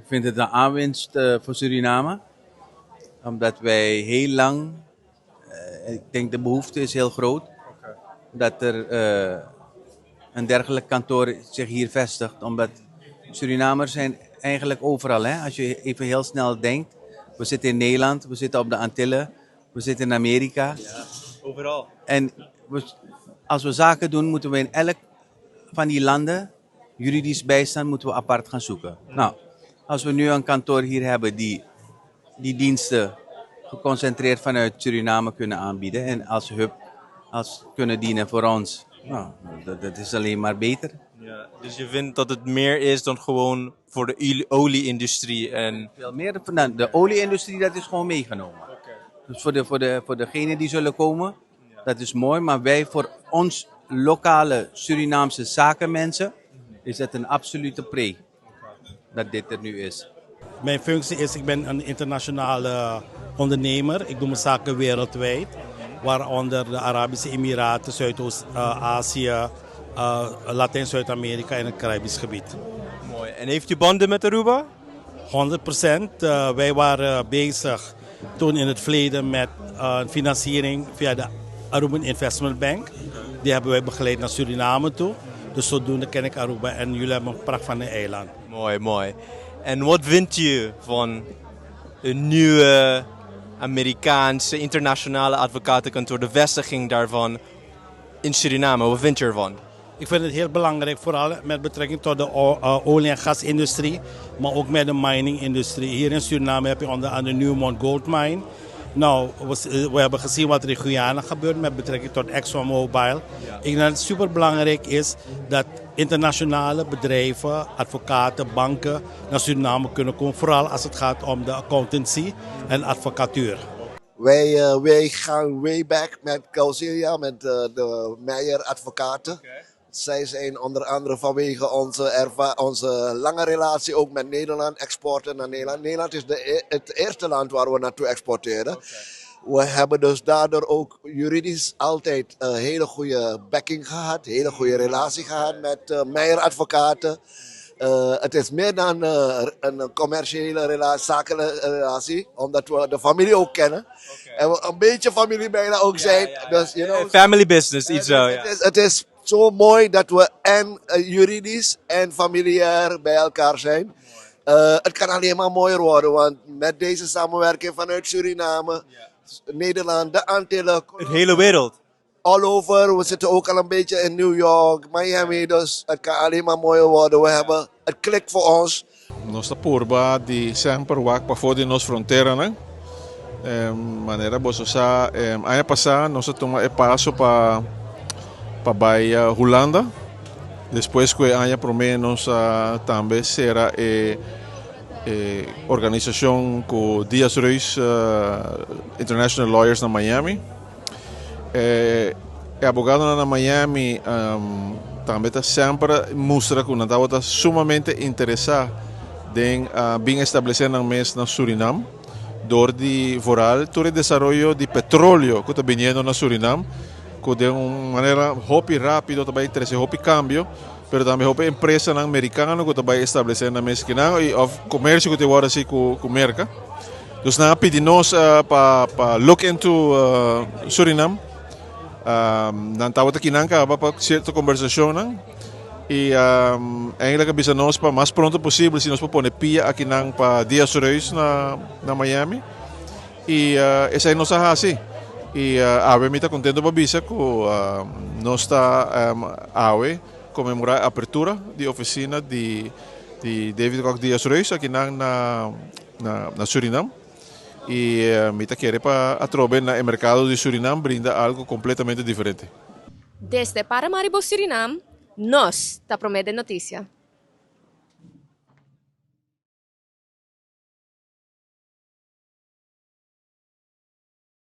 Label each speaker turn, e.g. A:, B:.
A: Ik vind het een aanwinst voor Suriname. Omdat wij heel lang, ik denk de behoefte is heel groot, dat er een dergelijk kantoor zich hier vestigt. Omdat Surinamers zijn eigenlijk overal. Hè? Als je even heel snel denkt. We zitten in Nederland, we zitten op de Antillen, we zitten in Amerika.
B: Ja, overal.
A: En als we zaken doen, moeten we in elk van die landen juridisch bijstand moeten we apart gaan zoeken. Nou, als we nu een kantoor hier hebben die diensten geconcentreerd vanuit Suriname kunnen aanbieden en als hub kunnen dienen voor ons, nou, dat is alleen maar beter.
B: Ja, dus je vindt dat het meer is dan gewoon voor de olie-industrie en...
A: Veel meer dan de olie-industrie, dat is gewoon meegenomen. Dus voor degenen die zullen komen, dat is mooi. Maar wij voor ons lokale Surinaamse zakenmensen is het een absolute pre dat dit er nu is.
C: Mijn functie is, ik ben een internationale ondernemer. Ik doe mijn zaken wereldwijd. Waaronder de Arabische Emiraten, Zuidoost-Azië, Latijn-Zuid-Amerika en het Caribisch gebied.
B: Mooi. En heeft u banden met Aruba?
C: 100%. Wij waren bezig toen in het verleden met financiering via de Aruban Investment Bank. Die hebben wij begeleid naar Suriname toe. Dus zodoende ken ik Aruba en jullie hebben een pracht van een eiland.
B: Mooi, mooi. En wat vindt u van een nieuwe Amerikaanse internationale advocatenkantoor, de vestiging daarvan in Suriname? Wat vind je ervan?
C: Ik vind het heel belangrijk, vooral met betrekking tot de olie- en gasindustrie, maar ook met de miningindustrie. Hier in Suriname heb je onder andere de Newmont Gold Mine. Nou, we hebben gezien wat er in Guyana gebeurt met betrekking tot ExxonMobil. Ik denk dat het super belangrijk is dat internationale bedrijven, advocaten, banken naar Suriname kunnen komen. Vooral als het gaat om de accountancy en advocatuur.
D: Wij gaan way back met Causilia, met de Meijer advocaten. Zij zijn onder andere vanwege onze lange relatie ook met Nederland, exporten naar Nederland. Nederland is het eerste land waar we naartoe exporteren. We hebben dus daardoor ook juridisch altijd een hele goede backing gehad, een hele goede relatie gehad met Meijer advocaten. Het is meer dan een commerciële relatie, zakelijke relatie, omdat we de familie ook kennen. En we een beetje familie bijna ook zijn. Dus,
B: Family business, iets zo.
D: Het is zo mooi dat we en juridisch en familiair bij elkaar zijn. Het kan alleen maar mooier worden, want met deze samenwerking vanuit Suriname, Nederland, de Antillen.
B: De hele wereld.
D: All over, we zitten ook al een beetje in New York, Miami, dus het kan alleen maar mooier worden. We hebben het klik voor ons.
E: Nossa purba di sempre wak pa fora de nos fronteira, né? Maneira bososa, ano passado nós tomamos passo para Bahia, Holanda. Depois que ano por menos também será organização com Dias Reis International Lawyers na Miami. Abogado na Miami também está sempre mostra que nós está sumamente interessado em bem estabelecer na mesa na Suriname, door die vooral door het desarrollo de petróleo que está vindo na Suriname, que de uma maneira hopi rápido também traz hopi cambio, pero também hopi empresa americana que também estabelecer na mesa que não e of comércio que te agora assim com merca. Dus na pedimos para look into Suriname. Dan tawa takinan ka para certa conversação e eigenlijk avisa nós para mais pronto possível se nós podemos pia aqui nang para Dias Reis na Miami e essa é nossa raça e ave me está contento para avisa que nós está ave comemorar a abertura de oficina de David Koch Dias Reis aqui na Suriname. E Mita quiere para atrober no mercado de Suriname brinda algo completamente diferente.
F: Desde Paramaribo, Suriname, nos da Promete Notícia.